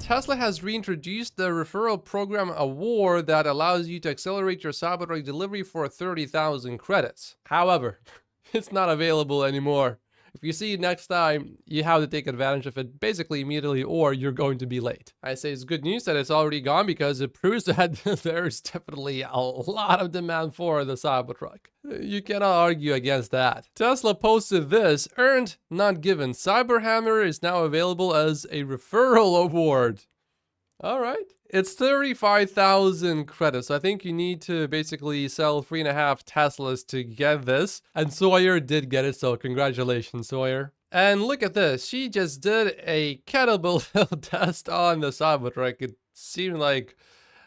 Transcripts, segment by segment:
Tesla has reintroduced the Referral Program award that allows you to accelerate your Cybertruck delivery for 30,000 credits. However, it's not available anymore. If you see it next time, you have to take advantage of it basically immediately or you're going to be late. I say it's good news that it's already gone because it proves that there's definitely a lot of demand for the Cybertruck. You cannot argue against that. Tesla posted this: earned, not given. Cyberhammer is now available as a referral award. All right. It's 35,000 credits. I think you need to basically sell 3.5 Teslas to get this. And Sawyer did get it, so congratulations, Sawyer. And look at this. She just did a kettlebell test on the Cybertruck. It seemed like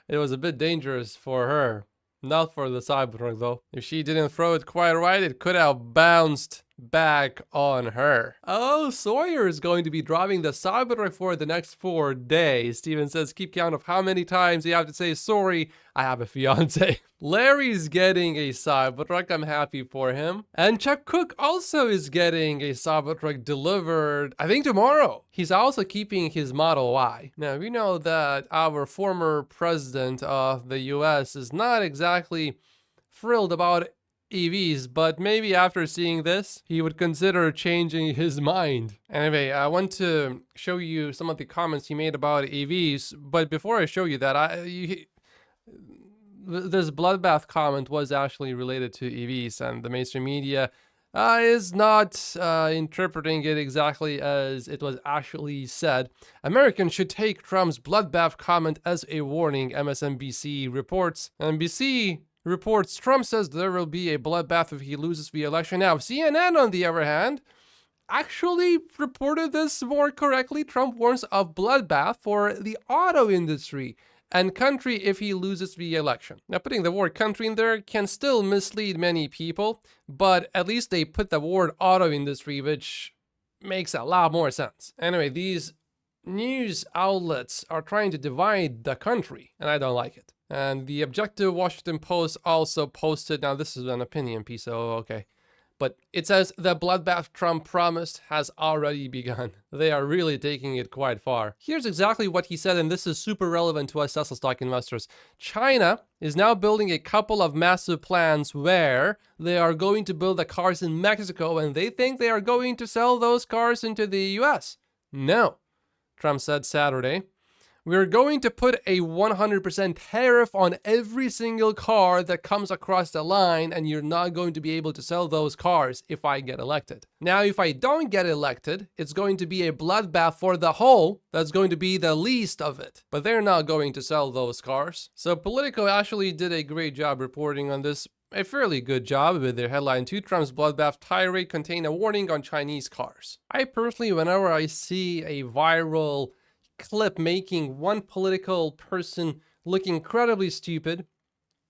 it was a bit dangerous for her. Not for the Cybertruck, though. If she didn't throw it quite right, it could have bounced back on her. Oh, Sawyer is going to be driving the Cybertruck for the next 4 days. Steven says, keep count of how many times you have to say, sorry, I have a fiance. Larry's getting a Cybertruck. I'm happy for him. And Chuck Cook also is getting a Cybertruck delivered, I think tomorrow. He's also keeping his Model Y. Now, we know that our former president of the US is not exactly thrilled about EVs, but maybe after seeing this, he would consider changing his mind. Anyway, I want to show you some of the comments he made about EVs, but before I show you that, this bloodbath comment was actually related to EVs, and the mainstream media is not interpreting it exactly as it was actually said. Americans should take Trump's bloodbath comment as a warning, MSNBC reports. NBC reports Trump says there will be a bloodbath if he loses the election. Now, CNN, on the other hand, actually reported this more correctly. Trump warns of bloodbath for the auto industry and country if he loses the election. Now, putting the word country in there can still mislead many people, but at least they put the word auto industry, which makes a lot more sense. Anyway, these news outlets are trying to divide the country, and I don't like it. And the Objective Washington Post also posted, now this is an opinion piece, so okay. But it says the bloodbath Trump promised has already begun. They are really taking it quite far. Here's exactly what he said, and this is super relevant to us Tesla stock investors. China is now building a couple of massive plants where they are going to build the cars in Mexico, and they think they are going to sell those cars into the US. No, Trump said Saturday. We're going to put a 100% tariff on every single car that comes across the line, and you're not going to be able to sell those cars if I get elected. Now, if I don't get elected, it's going to be a bloodbath for the whole. That's going to be the least of it. But they're not going to sell those cars. So Politico actually did a great job reporting on this. A fairly good job with their headline, "2 Trump's bloodbath tirade contain a warning on Chinese cars." I personally, whenever I see a viral clip making one political person look incredibly stupid,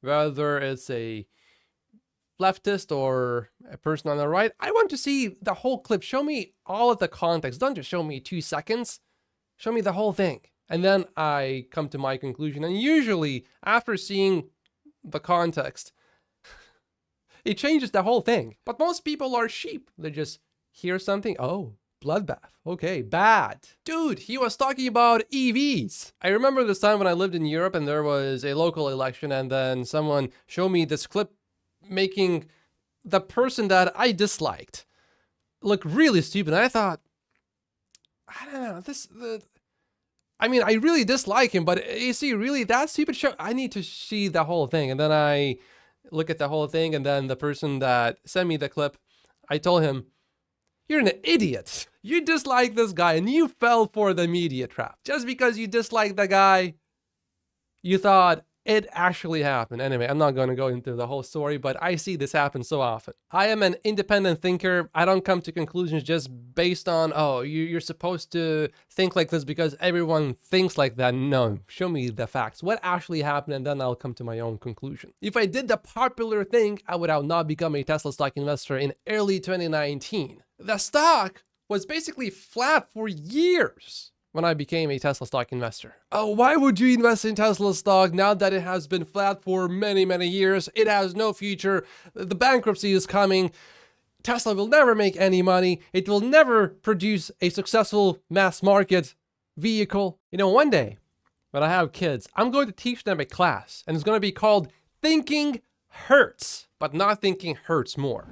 whether it's a leftist or a person on the right, I want to see the whole clip. Show me all of the context. Don't just show me 2 seconds. Show me the whole thing. And then I come to my conclusion. And usually, after seeing the context, it changes the whole thing. But most people are sheep. They just hear something, oh, bloodbath. Okay, bad. Dude, he was talking about EVs. I remember this time when I lived in Europe and there was a local election, and then someone showed me this clip making the person that I disliked look really stupid. And I thought, I don't know, I mean, I really dislike him, but is he really that stupid? Show? I need to see the whole thing. And then I look at the whole thing, and then the person that sent me the clip, I told him, you're an idiot. You dislike this guy and you fell for the media trap. Just because you dislike the guy, you thought it actually happened. Anyway, I'm not going to go into the whole story, but I see this happen so often. I am an independent thinker. I don't come to conclusions just based on, oh, you're supposed to think like this because everyone thinks like that. No, show me the facts. What actually happened, and then I'll come to my own conclusion. If I did the popular thing, I would have not become a Tesla stock investor in early 2019. The stock was basically flat for years when I became a Tesla stock investor. Oh, why would you invest in Tesla stock now that it has been flat for many, many years? It has no future. The bankruptcy is coming. Tesla will never make any money. It will never produce a successful mass market vehicle. You know, one day when I have kids, I'm going to teach them a class, and it's going to be called Thinking Hurts, but not thinking hurts more.